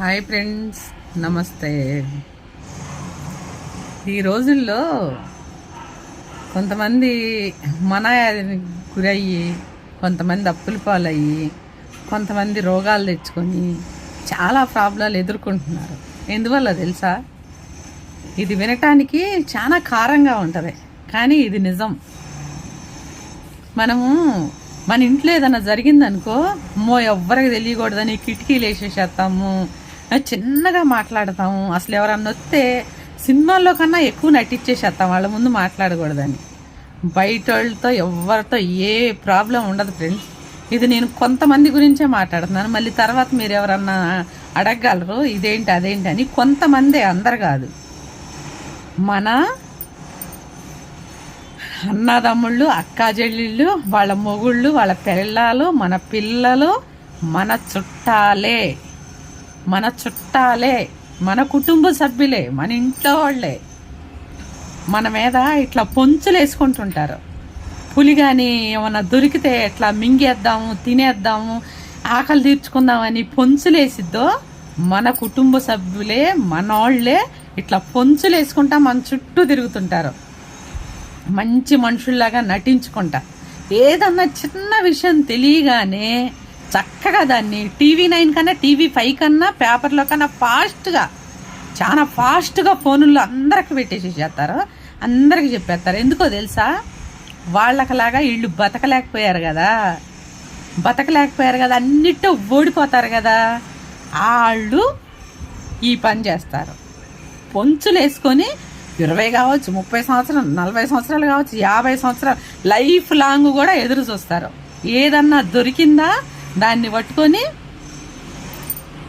Hi friends, నమస్తే. ఈ రోజుల్లో కొంతమంది మనాయానికి గురయ్యి, కొంతమంది అప్పుల పాలయ్యి, కొంతమంది రోగాలు తెచ్చుకొని చాలా ప్రాబ్లాలు ఎదుర్కొంటున్నారు. ఎందువల్ల తెలుసా? ఇది వినటానికి చాలా కారంగా ఉంటుంది, కానీ ఇది నిజం. మనము మన ఇంట్లో ఏదైనా జరిగిందనుకో, ఎవ్వరికి తెలియకూడదని కిటికీలు వేసేసేస్తాము, చిన్నగా మాట్లాడతాము. అసలు ఎవరన్నా వస్తే సినిమాల్లో కన్నా ఎక్కువ నటించేసేస్తాం వాళ్ళ ముందు మాట్లాడకూడదని. బయట వాళ్ళతో ఎవరితో ఏ ప్రాబ్లం ఉండదు ఫ్రెండ్స్. ఇది నేను కొంతమంది గురించే మాట్లాడుతున్నాను. మళ్ళీ తర్వాత మీరు ఎవరన్నా అడగగలరు ఇదేంటి అదేంటి అని. కొంతమందే, అందరు కాదు. మన అన్నదమ్ముళ్ళు, అక్కా చెల్లెళ్ళు, వాళ్ళ మొగుళ్ళు, వాళ్ళ పిల్లలు, మన పిల్లలు మన చుట్టాలే, మన కుటుంబ సభ్యులే, మన ఇంట్లో వాళ్ళే. మన మీద ఇట్లా పొంచులు వేసుకుంటుంటారు. పులి కానీ ఏమన్నా దొరికితే ఎట్లా మింగేద్దాము, తినేద్దాము, ఆకలి తీర్చుకుందామని పొంచులేసిద్దో మన కుటుంబ సభ్యులే, మనోళ్లే ఇట్లా పొంచులు వేసుకుంటా మన చుట్టూ తిరుగుతుంటారు. మంచి మనుషుల్లాగా నటించుకుంటా ఏదన్నా చిన్న విషయం తెలియగానే చక్కగా దాన్ని TV9 కన్నా, TV5 కన్నా, పేపర్లో కన్నా చాలా ఫాస్ట్గా ఫోనుల్లో అందరికి పెట్టేసేస్తారు, అందరికి చెప్పేస్తారు. ఎందుకో తెలుసా? వాళ్ళకలాగా వీళ్ళు బతకలేకపోయారు కదా, అన్నిట్లో ఓడిపోతారు కదా, వాళ్ళు ఈ పని చేస్తారు. పొంచులు వేసుకొని 20 కావచ్చు, 30 సంవత్సరాలు, 40 సంవత్సరాలు కావచ్చు, 50 సంవత్సరాలు, లైఫ్ లాంగ్ కూడా ఎదురు చూస్తారు. ఏదన్నా దొరికిందా దాన్ని పట్టుకొని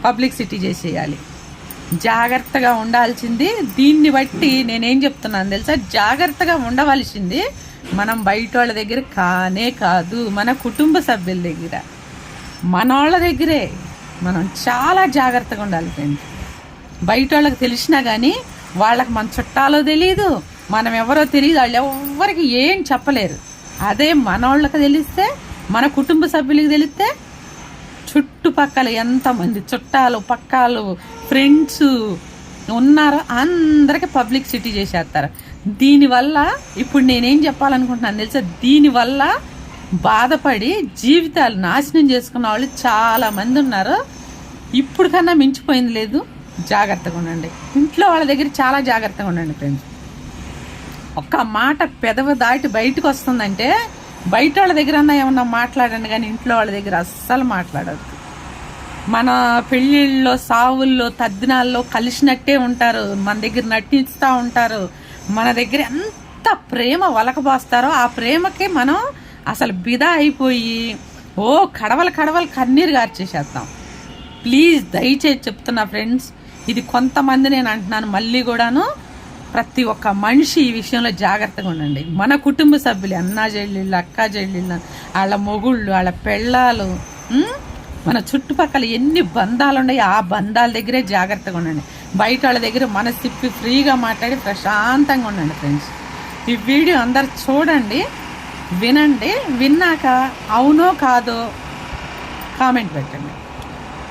పబ్లిసిటీ చేసేయాలి. జాగ్రత్తగా ఉండాల్సింది. దీన్ని బట్టి నేనేం చెప్తున్నాను తెలుసా? జాగ్రత్తగా ఉండవలసింది మనం బయట వాళ్ళ దగ్గర కానే కాదు, మన కుటుంబ సభ్యుల దగ్గర, మనోళ్ళ దగ్గరే మనం చాలా జాగ్రత్తగా ఉండాలి ఫ్రెండ్స్. బయట వాళ్ళకి తెలిసినా కానీ వాళ్ళకి మన చుట్టాలో తెలియదు, మనం ఎవరో తెలియదు, వాళ్ళు ఎవరికి ఏం చెప్పలేరు. అదే మనోళ్ళకి తెలిస్తే, మన కుటుంబ సభ్యులకి తెలిస్తే చుట్టుపక్కల ఎంతమంది చుట్టాలు, పక్కాలు, ఫ్రెండ్స్ ఉన్నారో అందరికి పబ్లిసిటీ చేసేస్తారు. దీనివల్ల ఇప్పుడు నేనేం చెప్పాలనుకుంటున్నాను తెలుసా? దీనివల్ల బాధపడి జీవితాలు నాశనం చేసుకున్న వాళ్ళు చాలామంది ఉన్నారు. ఇప్పుడు కన్నా మించిపోయింది లేదు. జాగ్రత్తగా ఉండండి. ఇంట్లో వాళ్ళ దగ్గర చాలా జాగ్రత్తగా ఉండండి ఫ్రెండ్స్. ఒక్క మాట పెదవి దాటి బయటకు వస్తుందంటే బయట వాళ్ళ దగ్గర అన్నా ఏమన్నా మాట్లాడండి, కానీ ఇంట్లో వాళ్ళ దగ్గర అస్సలు మాట్లాడద్దు. మన పెళ్ళిళ్ళలో, సావుల్లో, తద్దినాల్లో కలిసినట్టే ఉంటారు, మన దగ్గర నటిస్తూ ఉంటారు. మన దగ్గర ఎంత ప్రేమ వలకబోస్తారో ఆ ప్రేమకి మనం అసలు బిదా అయిపోయి కడవలు కన్నీరు గార్చేసేస్తాం. ప్లీజ్ దయచేసి చెప్తున్నా ఫ్రెండ్స్, ఇది కొంతమంది నేను అంటున్నాను. మళ్ళీ కూడాను ప్రతి ఒక్క మనిషి ఈ విషయంలో జాగ్రత్తగా ఉండండి. మన కుటుంబ సభ్యులు, అన్నా చెల్లెళ్ళు, అక్కా చెల్లెళ్ళు, వాళ్ళ మొగుళ్ళు, వాళ్ళ పెళ్ళాలు, మన చుట్టుపక్కల ఎన్ని బంధాలు ఉన్నాయో ఆ బంధాల దగ్గరే జాగ్రత్తగా ఉండండి. బయట వాళ్ళ దగ్గర మనసు తిప్పి ఫ్రీగా మాట్లాడి ప్రశాంతంగా ఉండండి ఫ్రెండ్స్. ఈ వీడియో అందరు చూడండి, వినండి. విన్నాక అవునో కాదో కామెంట్ పెట్టండి.